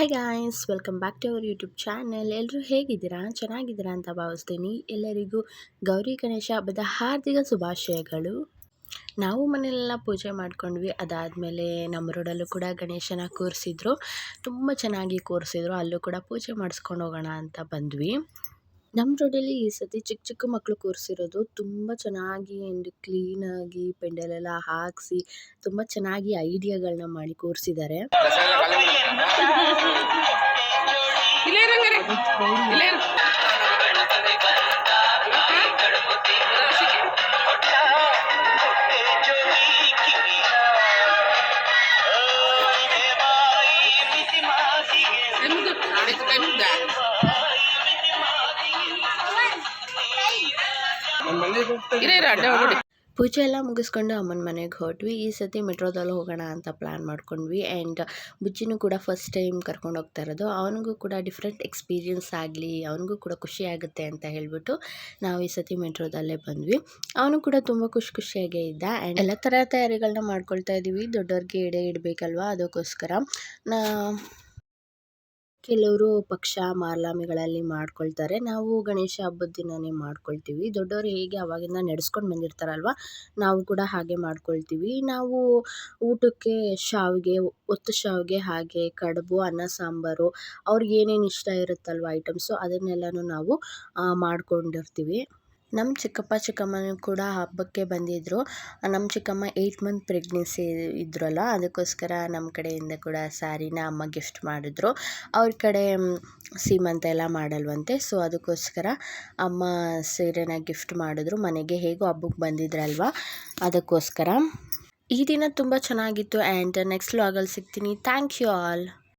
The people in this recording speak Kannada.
Hi guys, welcome back to our YouTube channel. ಎಲ್ಲರೂ ಹೇಗಿದ್ದೀರಾ? ಚೆನ್ನಾಗಿದ್ದೀರಾ ಅಂತ ಭಾವಿಸ್ತೀನಿ. ಎಲ್ಲರಿಗೂ ಗೌರಿ ಗಣೇಶ ಹಬ್ಬದ ಹಾರ್ದಿಕ ಶುಭಾಶಯಗಳು. ನಾವು ಮನೆಯಲ್ಲೆಲ್ಲ ಪೂಜೆ ಮಾಡ್ಕೊಂಡ್ವಿ. ಅದಾದಮೇಲೆ ನಮ್ಮ ರೋಡಲ್ಲೂ ಕೂಡ ಗಣೇಶನ ಕೂರಿಸಿದ್ರು. ತುಂಬ ಚೆನ್ನಾಗಿ ಕೂರಿಸಿದ್ರು. ಅಲ್ಲೂ ಕೂಡ ಪೂಜೆ ಮಾಡಿಸ್ಕೊಂಡು ಹೋಗೋಣ ಅಂತ ಬಂದ್ವಿ. ನಮ್ಮ ರೋಡಲ್ಲಿ ಈ ಸತಿ ಚಿಕ್ಕ ಚಿಕ್ಕ ಮಕ್ಕಳು ಕೂರಿಸಿರೋದು ತುಂಬ ಚೆನ್ನಾಗಿ ಆ್ಯಂಡ್ ಕ್ಲೀನಾಗಿ ಪೆಂಡಲೆಲ್ಲ ಹಾಕಿಸಿ ತುಂಬ ಚೆನ್ನಾಗಿ ಐಡಿಯಾಗಳನ್ನ ಮಾಡಿ ಕೂರಿಸಿದ್ದಾರೆ. ಪೂಜೆ ಎಲ್ಲ ಮುಗಿಸ್ಕೊಂಡು ಅಮ್ಮನ ಮನೆಗೆ ಹೊರಟ್ವಿ. ಈ ಸತಿ ಮೆಟ್ರೋದಲ್ಲಿ ಹೋಗೋಣ ಅಂತ ಪ್ಲ್ಯಾನ್ ಮಾಡ್ಕೊಂಡ್ವಿ. ಆ್ಯಂಡ್ ಬುಜ್ಜಿನೂ ಕೂಡ ಫಸ್ಟ್ ಟೈಮ್ ಕರ್ಕೊಂಡು ಹೋಗ್ತಾ ಇರೋದು. ಅವನಿಗೂ ಕೂಡ ಡಿಫ್ರೆಂಟ್ ಎಕ್ಸ್ಪೀರಿಯನ್ಸ್ ಆಗಲಿ, ಅವನಿಗೂ ಕೂಡ ಖುಷಿ ಆಗುತ್ತೆ ಅಂತ ಹೇಳಿಬಿಟ್ಟು ನಾವು ಈ ಸತಿ ಮೆಟ್ರೋದಲ್ಲೇ ಬಂದ್ವಿ. ಅವನು ಕೂಡ ತುಂಬ ಖುಷಿಯಾಗೇ ಇದ್ದ. ಆ್ಯಂಡ್ ಎಲ್ಲ ಥರ ತಯಾರಿಗಳನ್ನ ಮಾಡ್ಕೊಳ್ತಾ ಇದ್ದೀವಿ. ದೊಡ್ಡವ್ರಿಗೆ ಎಡೆ ಇಡಬೇಕಲ್ವ, ಅದಕ್ಕೋಸ್ಕರ ಕೆಲವರು ಪಕ್ಷ ಮಾರ್ಲಾಮಿಗಳಲ್ಲಿ ಮಾಡ್ಕೊಳ್ತಾರೆ. ನಾವು ಗಣೇಶ ಹಬ್ಬದ ದಿನವೇ ಮಾಡ್ಕೊಳ್ತೀವಿ. ದೊಡ್ಡವರು ಹೇಗೆ ಅವಾಗಿಂದ ನಡೆಸ್ಕೊಂಡು ಬಂದಿರ್ತಾರಲ್ವ, ನಾವು ಕೂಡ ಹಾಗೆ ಮಾಡ್ಕೊಳ್ತೀವಿ. ನಾವು ಊಟಕ್ಕೆ ಶಾವಿಗೆ, ಒತ್ತು ಶಾವಿಗೆ, ಹಾಗೆ ಕಡುಬು, ಅನ್ನ ಸಾಂಬಾರು, ಅವ್ರಿಗೆ ಏನೇನು ಇಷ್ಟ ಇರುತ್ತಲ್ವ ಐಟಮ್ಸು, ಅದನ್ನೆಲ್ಲನೂ ನಾವು ಮಾಡ್ಕೊಂಡಿರ್ತೀವಿ. ನಮ್ಮ ಚಿಕ್ಕಪ್ಪ ಚಿಕ್ಕಮ್ಮನೂ ಕೂಡ ಹಬ್ಬಕ್ಕೆ ಬಂದಿದ್ದರು. ನಮ್ಮ ಚಿಕ್ಕಮ್ಮ 8 ಮಂತ್ ಪ್ರೆಗ್ನೆನ್ಸಿ ಇದ್ರಲ್ಲ, ಅದಕ್ಕೋಸ್ಕರ ನಮ್ಮ ಕಡೆಯಿಂದ ಕೂಡ ಸ್ಯಾರಿನ ಅಮ್ಮ ಗಿಫ್ಟ್ ಮಾಡಿದ್ರು. ಅವ್ರ ಕಡೆ ಸೀಮಂತ ಎಲ್ಲ ಮಾಡಲ್ವಂತೆ, ಸೊ ಅದಕ್ಕೋಸ್ಕರ ಅಮ್ಮ ಸೀರೆನ ಗಿಫ್ಟ್ ಮಾಡಿದ್ರು ಮನೆಗೆ. ಹೇಗೋ ಹಬ್ಬಕ್ಕೆ ಬಂದಿದ್ರಲ್ವ, ಅದಕ್ಕೋಸ್ಕರ. ಈ ದಿನ ತುಂಬ ಚೆನ್ನಾಗಿತ್ತು. ಆ್ಯಂಡ್ ನೆಕ್ಸ್ಟ್ ವ್ಲಾಗಲ್ಲಿ ಸಿಗ್ತೀನಿ. Thank you all.